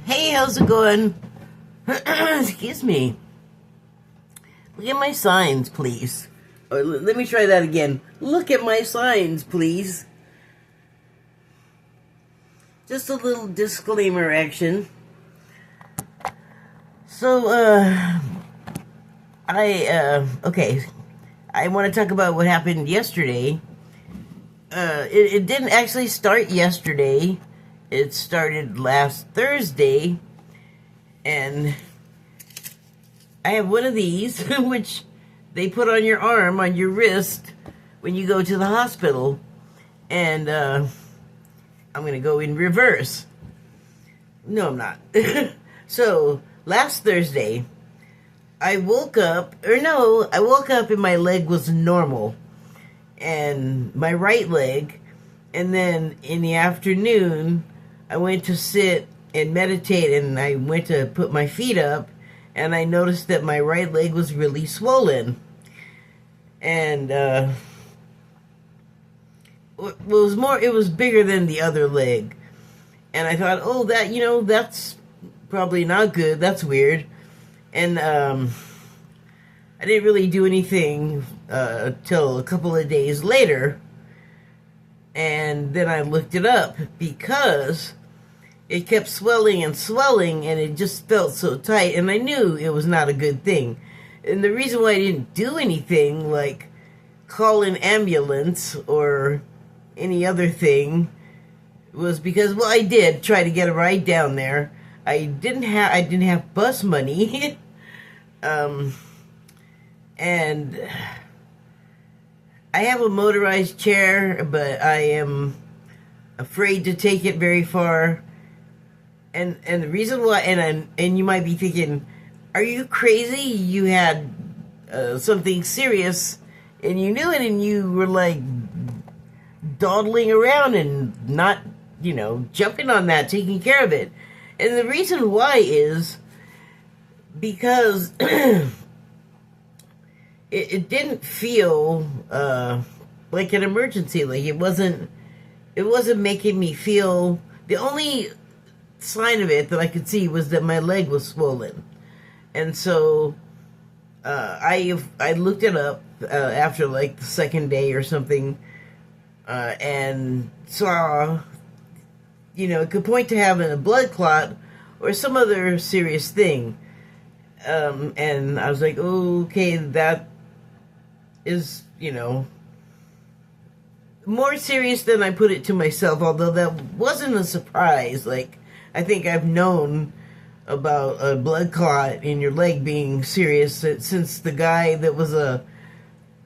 Hey, how's it going? Excuse me. Look at my signs, please. Or let me try that again. Look at my signs, please. Just a little disclaimer action. So, okay. I want to talk about what happened yesterday. It didn't actually start yesterday. It started last Thursday. And I have one of these, which they put on your arm, on your wrist, when you go to the hospital. And, I'm going to go in reverse. No, I'm not. So, last Thursday, I woke up and my leg was normal. And my right leg. And then in the afternoon, I went to sit and meditate, and I went to put my feet up, and I noticed that my right leg was really swollen. And, it was bigger than the other leg. And I thought, oh, that's probably not good. That's weird. And, I didn't really do anything, till a couple of days later. And then I looked it up because it kept swelling and swelling, and it just felt so tight, and I knew it was not a good thing. And the reason why I didn't do anything, like call an ambulance or any other thing, was because, well, I did try to get a ride down there. I didn't have bus money. And I have a motorized chair, but I am afraid to take it very far. And the reason why, and you might be thinking, are you crazy? You had something serious, and you knew it, and you were like dawdling around and not, jumping on that, taking care of it. And the reason why is because it didn't feel like an emergency. Like it wasn't making me feel. The only sign of it that I could see was that my leg was swollen. And so I looked it up after like the second day or something, and saw, it could point to having a blood clot or some other serious thing. And I was like, okay, that is, more serious than I put it to myself, although that wasn't a surprise. Like, I think I've known about a blood clot in your leg being serious since the guy that was a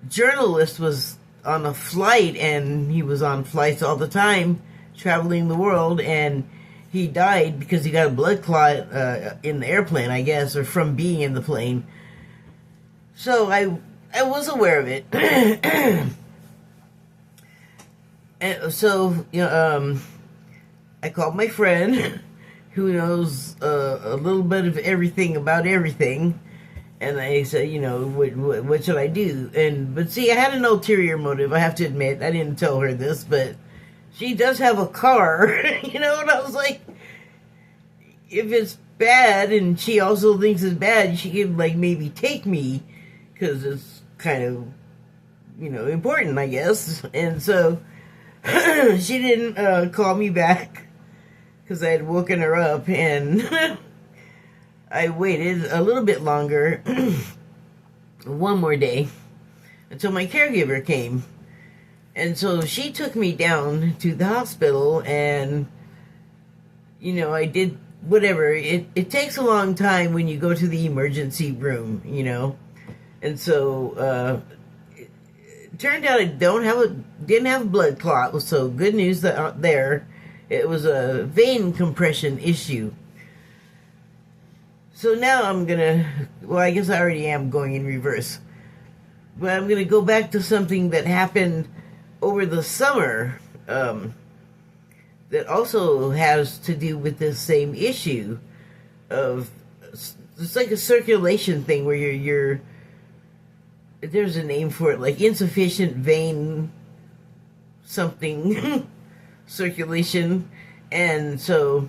journalist was on a flight, and he was on flights all the time, traveling the world, and he died because he got a blood clot in the airplane, I guess, or from being in the plane. So I was aware of it. And so, I called my friend who knows a little bit of everything about everything, and I said, what should I do? But see, I had an ulterior motive, I have to admit. I didn't tell her this, but she does have a car, and I was like, if it's bad, and she also thinks it's bad, she could, maybe take me, because it's kind of, important, I guess. And so she didn't call me back because I had woken her up, and I waited a little bit longer, one more day, until my caregiver came. And so she took me down to the hospital, and, I did whatever. It takes a long time when you go to the emergency room, And so, it turned out I didn't have a blood clot, so good news there. It was a vein compression issue. So now I guess I already am going in reverse. But I'm gonna go back to something that happened over the summer, that also has to do with this same issue of, it's like a circulation thing where you're there's a name for it, like insufficient vein something circulation. And so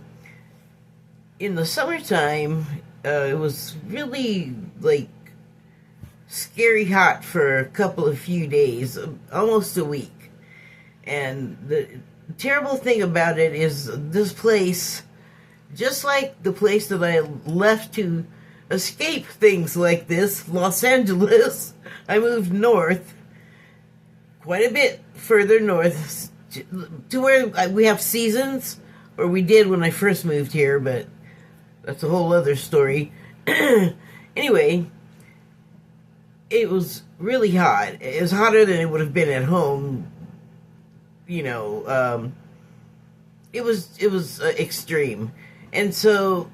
in the summertime, it was really like scary hot for a couple of few days, almost a week. And the terrible thing about it is this place, just like the place that I left to escape things like this, Los Angeles, I moved north, quite a bit further north, to where we have seasons, or we did when I first moved here, but that's a whole other story. Anyway, it was really hot. It was hotter than it would have been at home. You know, it was extreme, and so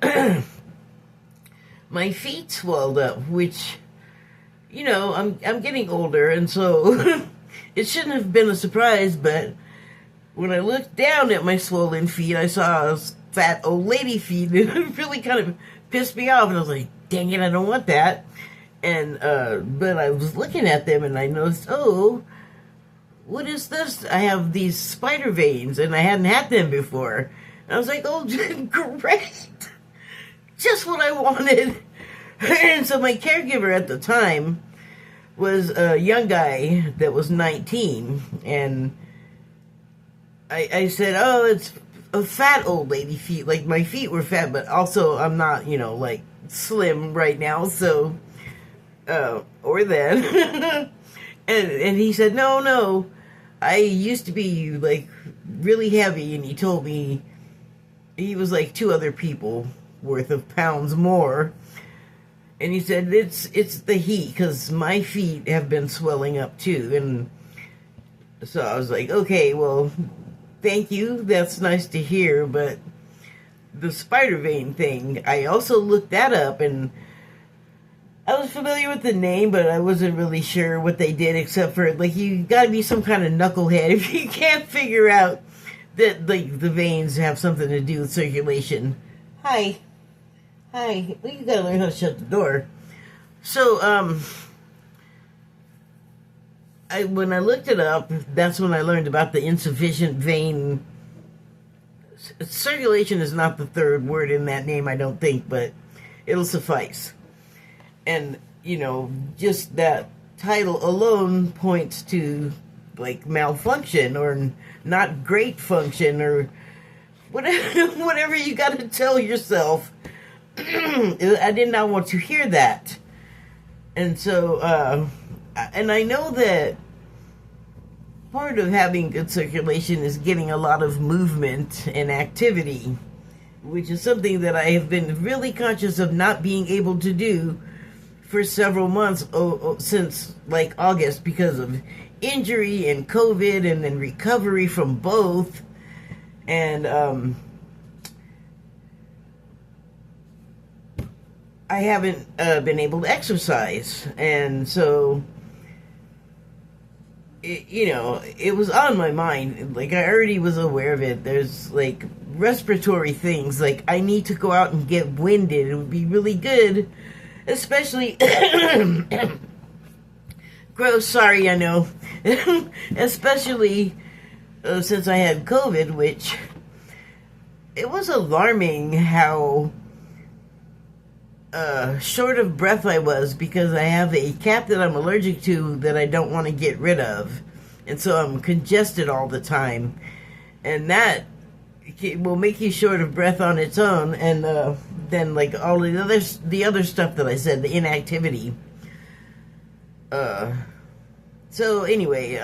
my feet swelled up, which, you know, I'm getting older, and so it shouldn't have been a surprise. But when I looked down at my swollen feet, I saw fat old lady feet, and it really kind of pissed me off. And I was like, "Dang it, I don't want that." And but I was looking at them, and I noticed, oh, what is this? I have these spider veins, and I hadn't had them before. And I was like, oh, great. Just what I wanted. And so my caregiver at the time was a young guy that was 19. And I said, oh, it's a fat old lady feet. Like, my feet were fat, but also I'm not, you know, like, slim right now. So, or then. and he said, no. I used to be, like, really heavy, and he told me he was like 2 other people worth of pounds more. And he said, it's the heat, because my feet have been swelling up, too. And so I was like, okay, well, thank you. That's nice to hear, but the spider vein thing, I also looked that up, and I was familiar with the name, but I wasn't really sure what they did, except for, like, you gotta be some kind of knucklehead if you can't figure out that, like, the veins have something to do with circulation. Hi. Well, you gotta learn how to shut the door. So, when I looked it up, that's when I learned about the insufficient vein. Circulation is not the third word in that name, I don't think, but it'll suffice. And, you know, just that title alone points to, like, malfunction or not great function or whatever you got to tell yourself. I did not want to hear that. And so, and I know that part of having good circulation is getting a lot of movement and activity, which is something that I have been really conscious of not being able to do for several months since, like, August, because of injury and COVID and then recovery from both. And I haven't been able to exercise. And so, you know, it was on my mind. Like, I already was aware of it. There's, like, respiratory things. Like, I need to go out and get winded. It would be really good. Especially, gross, sorry, I know. Especially since I had COVID, which, it was alarming how short of breath I was, because I have a cat that I'm allergic to that I don't want to get rid of. And so I'm congested all the time. And that will make you short of breath on its own, and then, like, all the other stuff that I said, the inactivity. So anyway,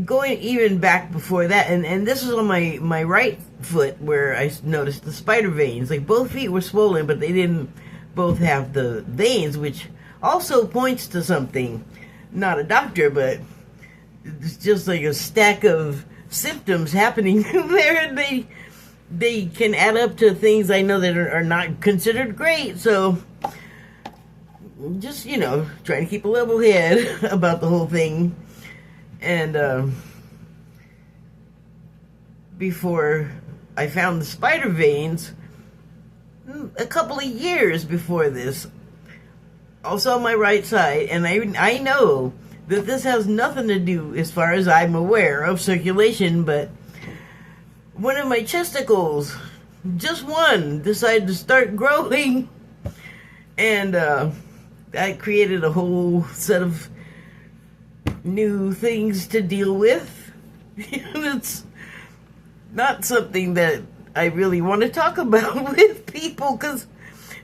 going even back before that, and this was on my right foot where I noticed the spider veins. Like, both feet were swollen, but they didn't both have the veins, which also points to something. Not a doctor, but it's just like a stack of symptoms happening there, and they can add up to things I know that are not considered great. So just, you know, trying to keep a level head about the whole thing. And before I found the spider veins, a couple of years before this, also on my right side, and I know that this has nothing to do, as far as I'm aware, of circulation, but one of my chesticles, just one, decided to start growing, and that created a whole set of new things to deal with. It's not something that I really want to talk about with people, because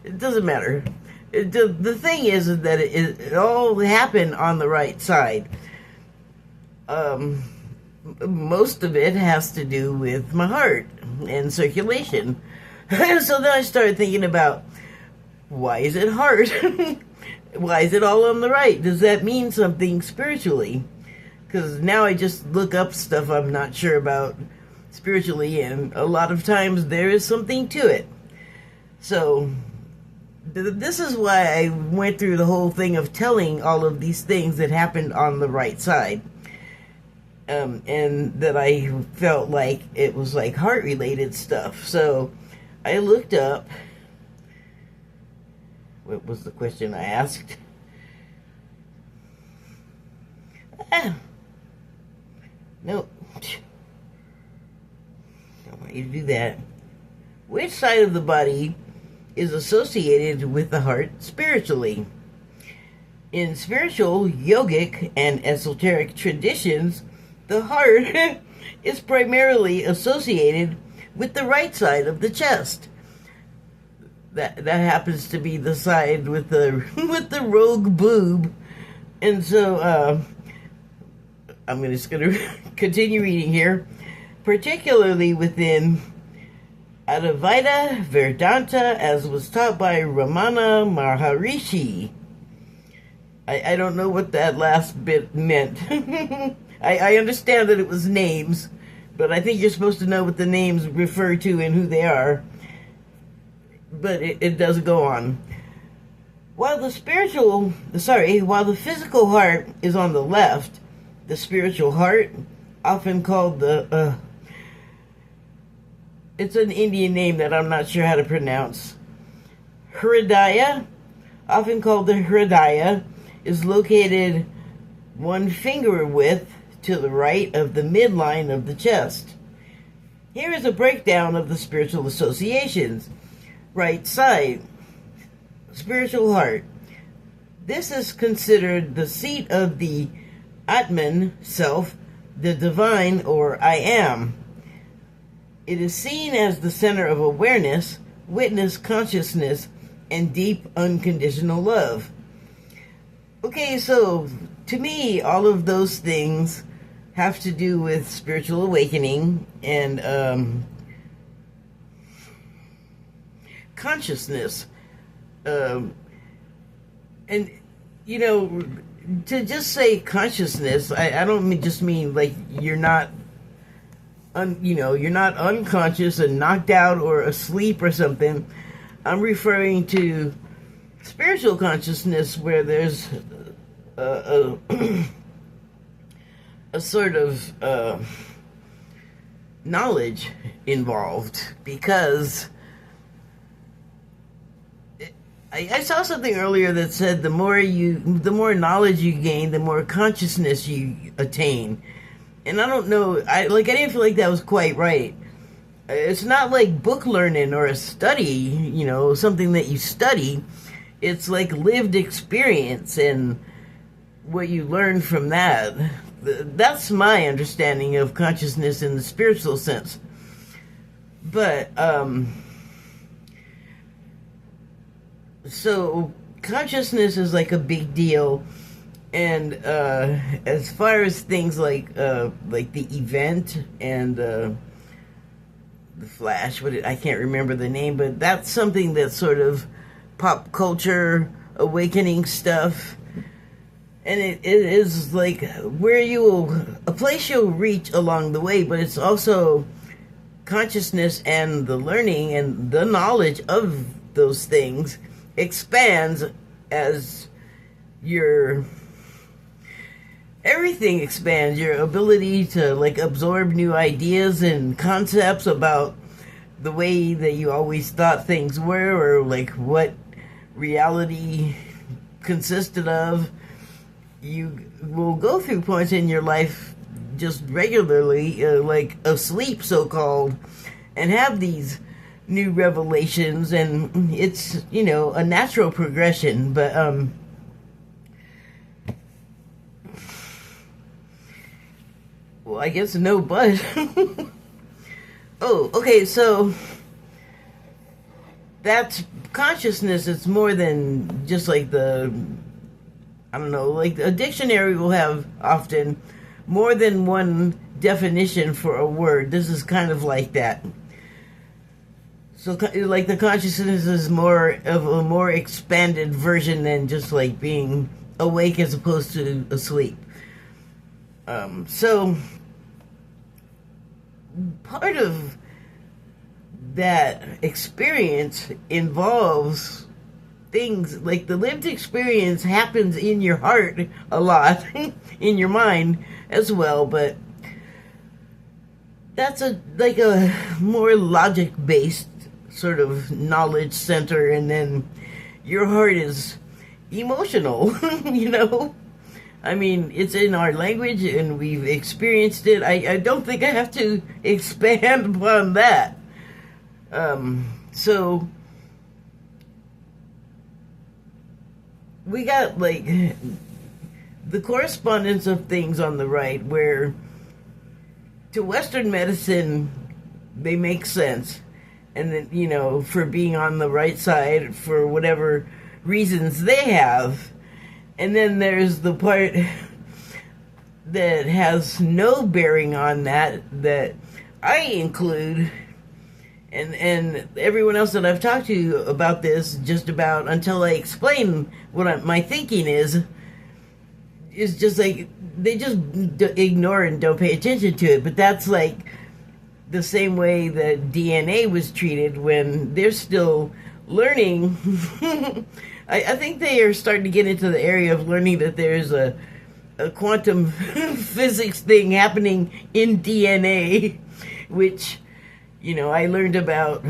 it doesn't matter. The thing is that it all happened on the right side. Most of it has to do with my heart and circulation. So then I started thinking about, why is it heart? Why is it all on the right? Does that mean something spiritually? Because now I just look up stuff I'm not sure about spiritually, and a lot of times there is something to it. So this is why I went through the whole thing of telling all of these things that happened on the right side. And that I felt like it was like heart-related stuff. So I looked up, what was the question I asked? No. Don't want you to do that. Which side of the body is associated with the heart spiritually? In spiritual, yogic, and esoteric traditions, the heart is primarily associated with the right side of the chest. That happens to be the side with the with the rogue boob, and so I'm just going to continue reading here. Particularly within Advaita Vedanta, as was taught by Ramana Maharishi. I don't know what that last bit meant. I understand that it was names, but I think you're supposed to know what the names refer to and who they are. But it does go on. While the physical heart is on the left, the spiritual heart, often called it's an Indian name that I'm not sure how to pronounce. Hridaya, often called the Hridaya, is located one finger width to the right of the midline of the chest. Here is a breakdown of the spiritual associations. Right side, spiritual heart. This is considered the seat of the Atman, self, the divine, or I am. It is seen as the center of awareness, witness, consciousness, and deep unconditional love. Okay, so to me, all of those things have to do with spiritual awakening and consciousness. And, you know, to just say consciousness, I don't just mean like you're not, you're not unconscious and knocked out or asleep or something. I'm referring to spiritual consciousness, where there's a sort of knowledge involved, because I saw something earlier that said the more knowledge you gain, the more consciousness you attain. And I don't know, I didn't feel like that was quite right. It's not like book learning or a study, something that you study. It's like lived experience and what you learn from that. That's my understanding of consciousness in the spiritual sense. But, so consciousness is like a big deal. And as far as things like the event and the Flash, I can't remember the name, but that's something that's sort of pop culture awakening stuff. And it is like a place you'll reach along the way, but it's also consciousness, and the learning and the knowledge of those things expands as everything expands. Your ability to absorb new ideas and concepts about the way that you always thought things were, or what reality consisted of. You will go through points in your life just regularly, like asleep, so called, and have these new revelations, and it's, a natural progression. But well, I guess no, but oh, okay, so that's consciousness. It's more than just like I don't know, like a dictionary will have often more than one definition for a word. This is kind of like that. So, like, the consciousness is more of a more expanded version than just like being awake as opposed to asleep. So, part of that experience involves things like the lived experience happens in your heart a lot, in your mind as well, but that's a more logic based sort of knowledge center, and then your heart is emotional. I mean, it's in our language and we've experienced it. I don't think I have to expand upon that. So we got like the correspondence of things on the right, where to Western medicine they make sense, and then for being on the right side for whatever reasons they have. And then there's the part that has no bearing on that I include, and everyone else that I've talked to about this, just about until I explain what my thinking is just like they just ignore and don't pay attention to it. But that's like the same way that DNA was treated when they're still learning. I think they are starting to get into the area of learning that there's a quantum physics thing happening in DNA, which, I learned about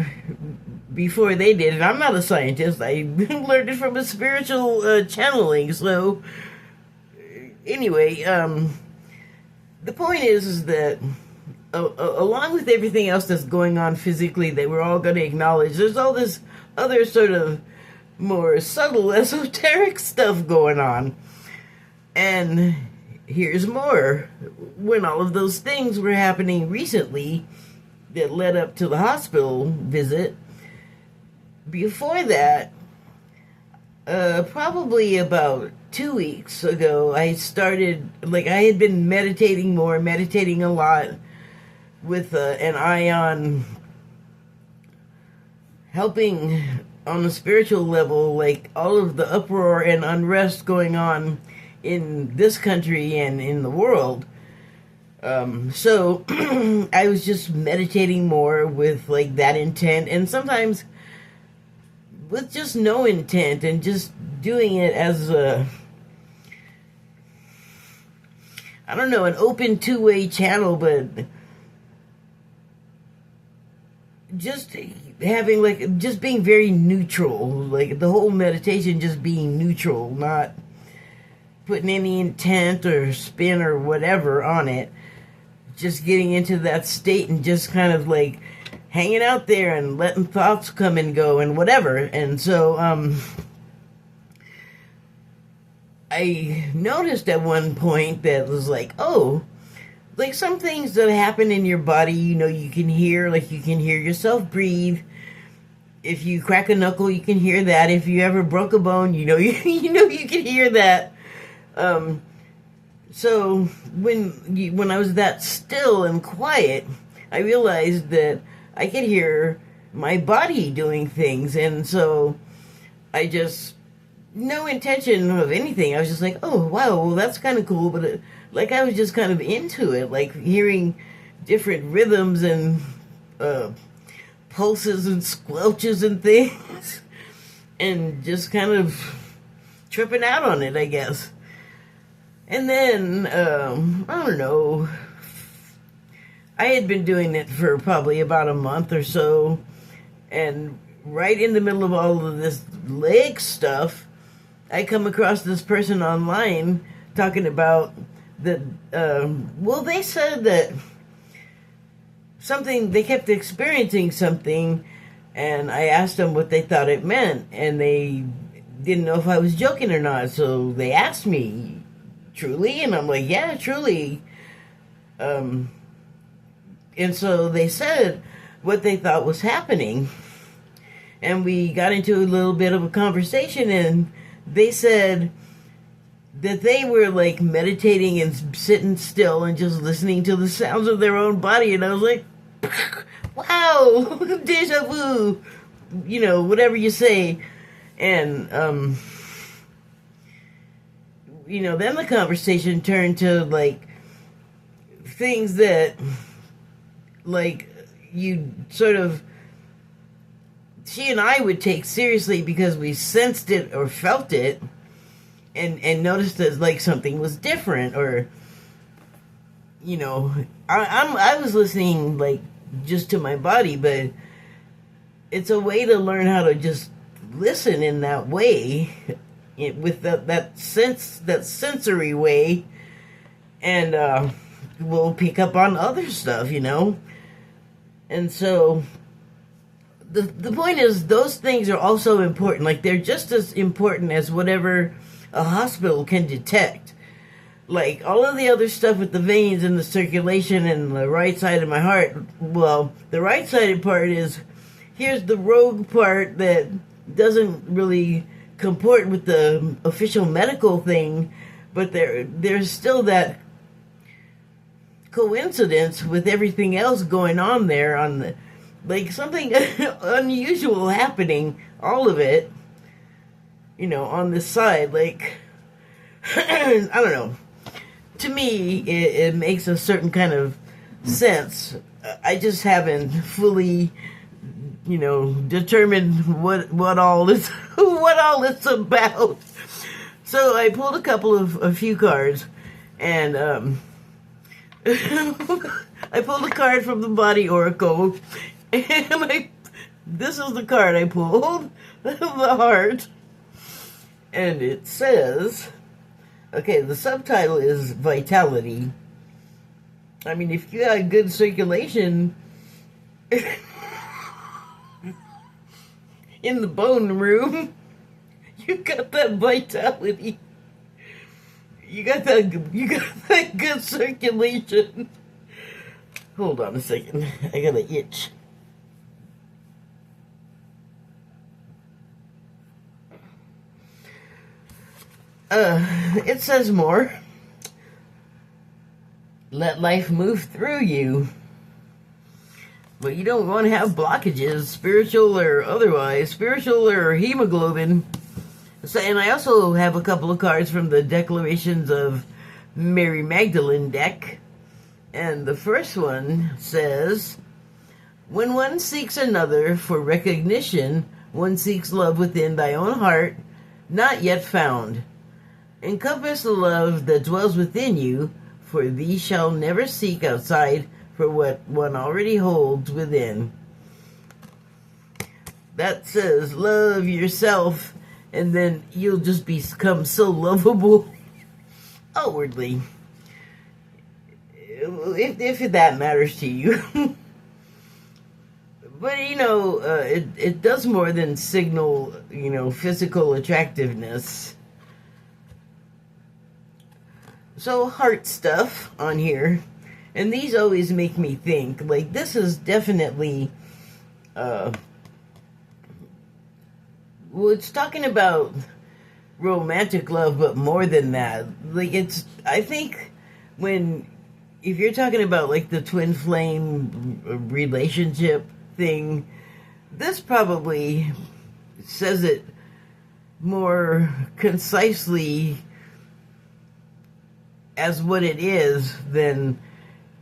before they did. And I'm not a scientist. I learned it from a spiritual channeling. So, anyway, the point is that along with everything else that's going on physically that we're all going to acknowledge, there's all this other sort of more subtle esoteric stuff going on. And here's more. When all of those things were happening recently that led up to the hospital visit, before that, probably about 2 weeks ago, I started, I had been meditating a lot, with an eye on helping on a spiritual level, like all of the uproar and unrest going on in this country and in the world. So I was just meditating more with like that intent, and sometimes with just no intent, and just doing it as an open two-way channel, but just having just being very neutral, like the whole meditation just being neutral, not putting any intent or spin or whatever on it, just getting into that state and just kind of like hanging out there and letting thoughts come and go and whatever. And so I noticed at one point that was like, like some things that happen in your body, you can hear, like you can hear yourself breathe. If you crack a knuckle, you can hear that. If you ever broke a bone, you can hear that. So when I was that still and quiet, I realized that I could hear my body doing things. And so I just, no intention of anything. I was just like, oh, wow, well, that's kind of cool. But I was just kind of into it, like hearing different rhythms and pulses and squelches and things, and just kind of tripping out on it, I guess. And then, I don't know, I had been doing it for probably about a month or so, and right in the middle of all of this leg stuff, I come across this person online talking about that, well, they said that something, they kept experiencing something, and I asked them what they thought it meant, and they didn't know if I was joking or not, so they asked me, truly? And I'm like, yeah, truly. And so they said what they thought was happening, and we got into a little bit of a conversation, and they said that they were like meditating and sitting still and just listening to the sounds of their own body, and I was like, wow, deja vu, whatever you say. And then the conversation turned to like things that like you sort of, she and I would take seriously because we sensed it or felt it, and noticed that like something was different, or I was listening like just to my body, but it's a way to learn how to just listen in that way, with that sensory way, and we'll pick up on other stuff, and so the point is, those things are also important. Like, they're just as important as whatever a hospital can detect. Like, all of the other stuff with the veins and the circulation and the right side of my heart, well, the right-sided part is, here's the rogue part that doesn't really comport with the official medical thing, but there's still that coincidence with everything else going on there, on the, like, something unusual happening, all of it, on this side. Like, I don't know. To me, it makes a certain kind of sense. I just haven't fully, determined what all is what all it's about. So I pulled a few cards, and I pulled a card from the Body Oracle, and this is the card I pulled, the Heart, and it says, okay, the subtitle is Vitality. I mean, if you got good circulation in the bone room, you got that vitality. You got that good circulation. Hold on a second. I got an itch. It says more. Let life move through you. But you don't want to have blockages, spiritual or otherwise, spiritual or hemoglobin. So, and I also have a couple of cards from the Declarations of Mary Magdalene deck. And the first one says, when one seeks another for recognition, one seeks love within thy own heart, not yet found. Encompass the love that dwells within you, for thee shall never seek outside for what one already holds within. That says, love yourself, and then you'll just become so lovable outwardly, if that matters to you. But, it does more than signal, physical attractiveness. So, heart stuff on here. And these always make me think, like, this is definitely, well, it's talking about romantic love, but more than that. Like, I think if you're talking about, like, the twin flame relationship thing, this probably says it more concisely as what it is than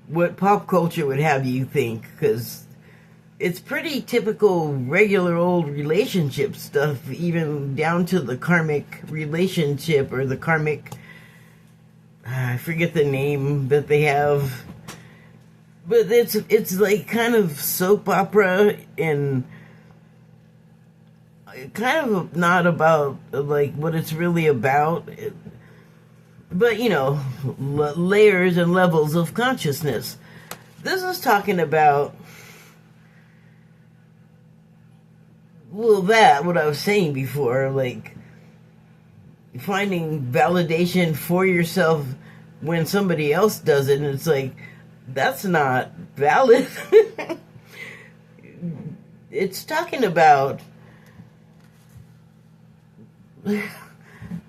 what pop culture would have you think, because it's pretty typical regular old relationship stuff, even down to the karmic relationship, or the karmic, I forget the name that they have, but it's like kind of soap opera, and kind of not about like what it's really about. but layers and levels of consciousness. This is talking about, well, what I was saying before, like finding validation for yourself when somebody else does it, and it's like, that's not valid. It's talking about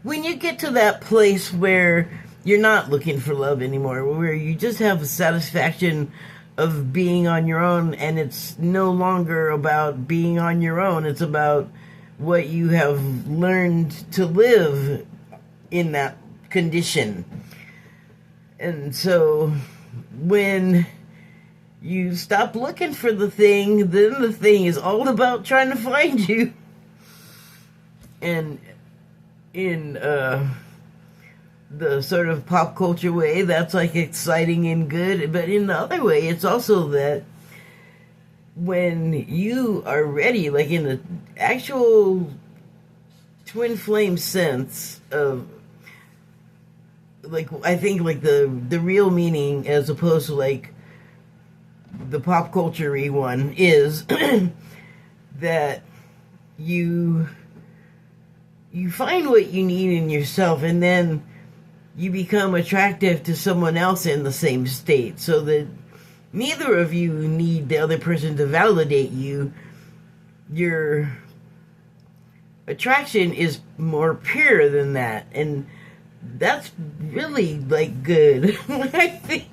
when you get to that place where you're not looking for love anymore, where you just have the satisfaction of being on your own, and it's no longer about being on your own, it's about what you have learned to live in that condition. And so when you stop looking for the thing, then the thing is all about trying to find you. And in the sort of pop culture way, that's like exciting and good. But in the other way, it's also that when you are ready, like in the actual twin flame sense of, like, I think like the real meaning, as opposed to like the pop culture-y one, is that you find what you need in yourself, and then you become attractive to someone else in the same state, so that neither of you need the other person to validate you. Your attraction is more pure than that, and that's really, like, good. I think,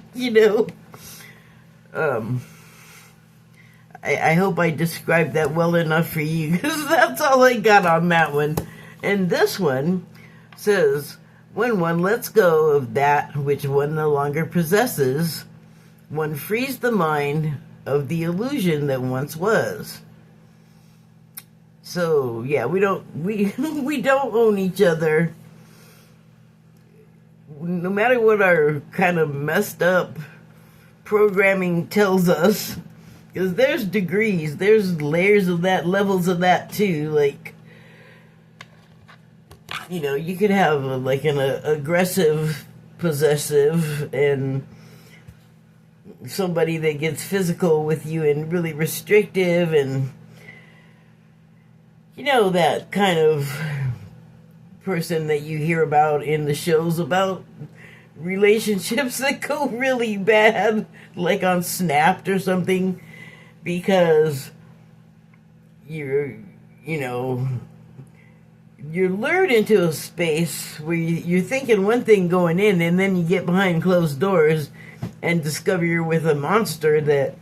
I hope I described that well enough for you, because that's all I got on that one. And this one says, when one lets go of that which one no longer possesses, one frees the mind of the illusion that once was. So, yeah, we don't own each other. No matter what our kind of messed up programming tells us, because there's degrees, there's layers of that, levels of that too. Like, you could have like an aggressive possessive, and somebody that gets physical with you and really restrictive, and that kind of person that you hear about in the shows about relationships that go really bad, like on Snapped or something, because you're lured into a space where you're thinking one thing going in, and then you get behind closed doors and discover you're with a monster that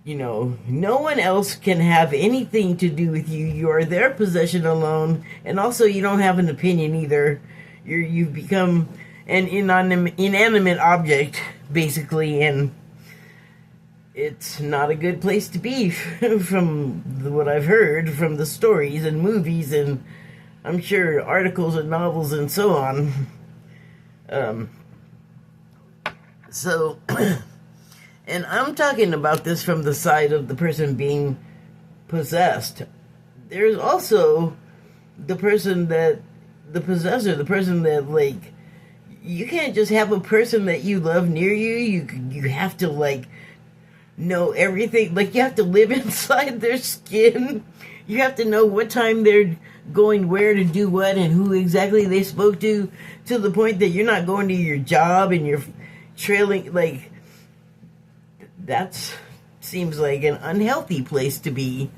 no one else can have anything to do with you. You are their possession alone, and also you don't have an opinion either. You've become an inanimate object, basically, and it's not a good place to be from what I've heard from the stories and movies, and I'm sure articles and novels and so on. And I'm talking about this from the side of the person being possessed. There's also the person the possessor, the person that, like, you can't just have a person that you love near you. You have to, like, know everything. Like, you have to live inside their skin. You have to know what time they're going where to do what and who exactly they spoke to the point that you're not going to your job and you're trailing, like, that seems like an unhealthy place to be.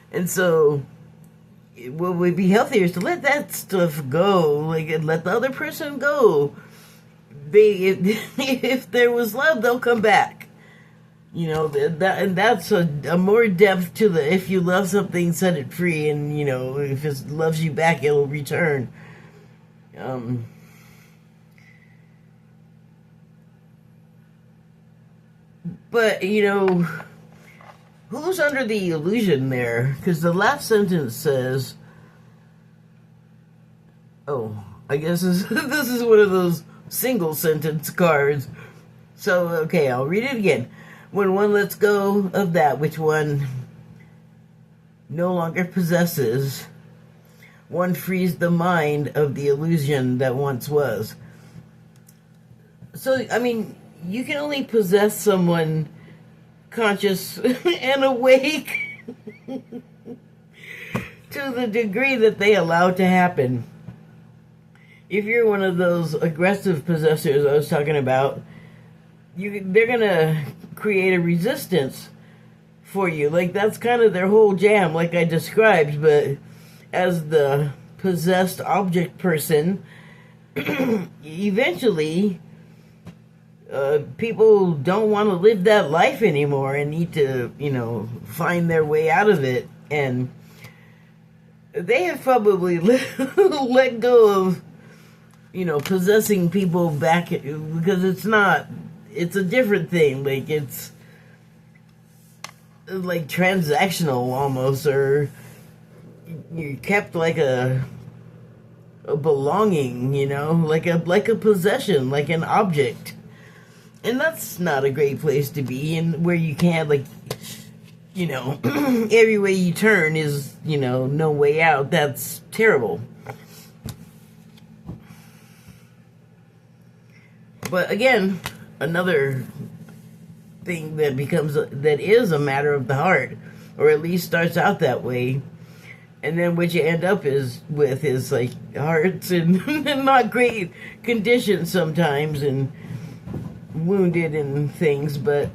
And so what would be healthier is to let that stuff go, like, and let the other person go. If there was love, they'll come back. That's a more depth to the, if you love something, set it free, and if it loves you back, it'll return. But, who's under the illusion there? Because the last sentence says, I guess this is one of those single sentence cards. So, okay, I'll read it again. When one lets go of that which one no longer possesses, one frees the mind of the illusion that once was. So, I mean, you can only possess someone conscious and awake to the degree that they allow it to happen. If you're one of those aggressive possessors I was talking about, they're gonna create a resistance for you. Like, that's kind of their whole jam, like I described. But as the possessed object person, eventually people don't want to live that life anymore and need to, find their way out of it. And they have probably let go of, possessing people back, because it's a different thing. Like, it's like transactional almost, or you're kept like a belonging, like a possession, like an object. And that's not a great place to be, and where you can't, like, every way you turn is, no way out. That's terrible. But again, another thing that is a matter of the heart, or at least starts out that way, and then what you end up with is like hearts in not great condition sometimes, and wounded and things. But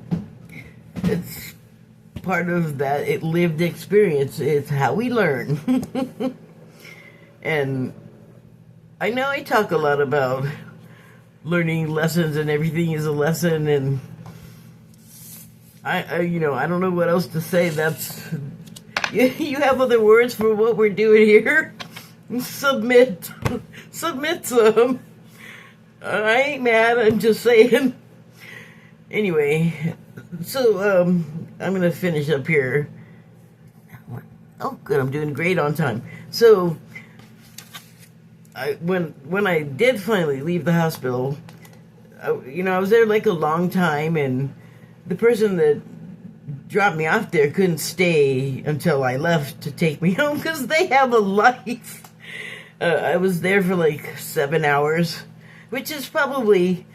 it's part of that lived experience. It's how we learn. And I know I talk a lot about learning lessons, and everything is a lesson, and I don't know what else to say. That's you have other words for what we're doing here. Submit some. I ain't mad, I'm just saying. Anyway, so I'm gonna finish up here. Oh, good, I'm doing great on time. So when I did finally leave the hospital, I was there like a long time, and the person that dropped me off there couldn't stay until I left to take me home, because they have a life. I was there for like 7 hours, which is probably,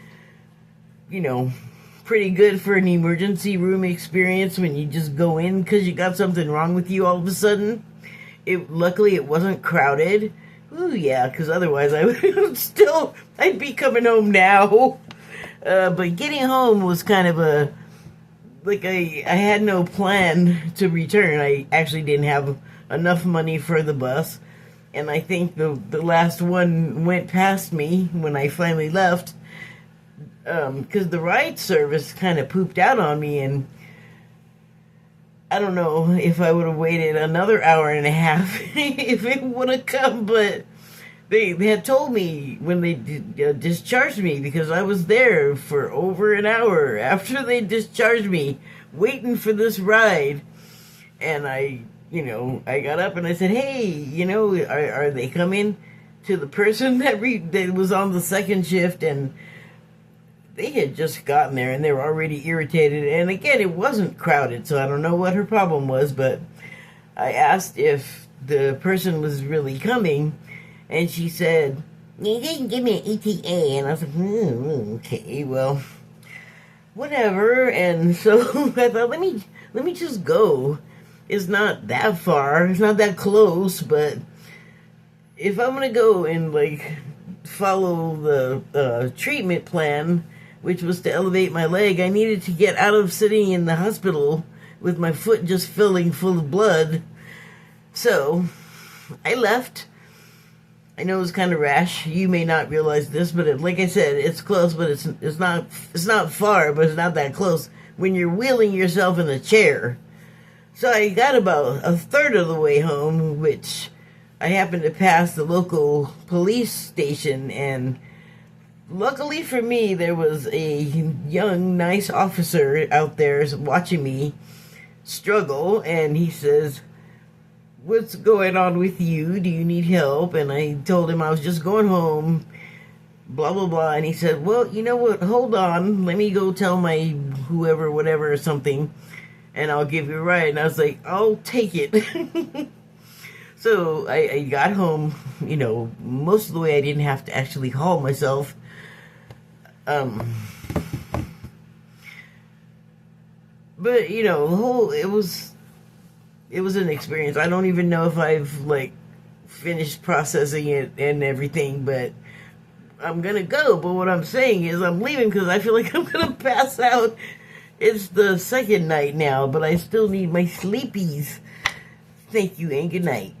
pretty good for an emergency room experience when you just go in because you got something wrong with you all of a sudden. Luckily it wasn't crowded. Ooh, yeah, because otherwise I'd be coming home now. But getting home was kind of I had no plan to return. I actually didn't have enough money for the bus, and I think the last one went past me when I finally left, because the ride service kind of pooped out on me, and I don't know if I would have waited another hour and a half if it would have come. But they had told me when they discharged me, because I was there for over an hour after they discharged me, waiting for this ride. And I got up and I said, hey, are they coming to the person that was on the second shift? And they had just gotten there and they were already irritated. And again, it wasn't crowded, so I don't know what her problem was, but I asked if the person was really coming, and she said, you didn't give me an ETA. And I was like, okay, well, whatever. And so I thought, let me just go. It's not that far. It's not that close. But if I'm going to go and, follow the treatment plan, which was to elevate my leg, I needed to get out of sitting in the hospital with my foot just filling full of blood. So I left. I know it's kind of rash. You may not realize this, but like I said, it's close, but it's not far, but it's not that close when you're wheeling yourself in a chair. So I got about a third of the way home, which I happened to pass the local police station, and luckily for me, there was a young, nice officer out there watching me struggle, and he says, what's going on with you? Do you need help? And I told him I was just going home, blah, blah, blah. And he said, well, you know what? Hold on. Let me go tell my whoever, whatever, or something, and I'll give you a ride. And I was like, I'll take it. So I got home, most of the way I didn't have to actually haul myself. Um, but you know, the whole it was an experience. I don't even know if I've like finished processing it and everything, but I'm gonna go. But what I'm saying is I'm leaving because I feel like I'm gonna pass out. It's the second night now, but I still need my sleepies. Thank you and good night.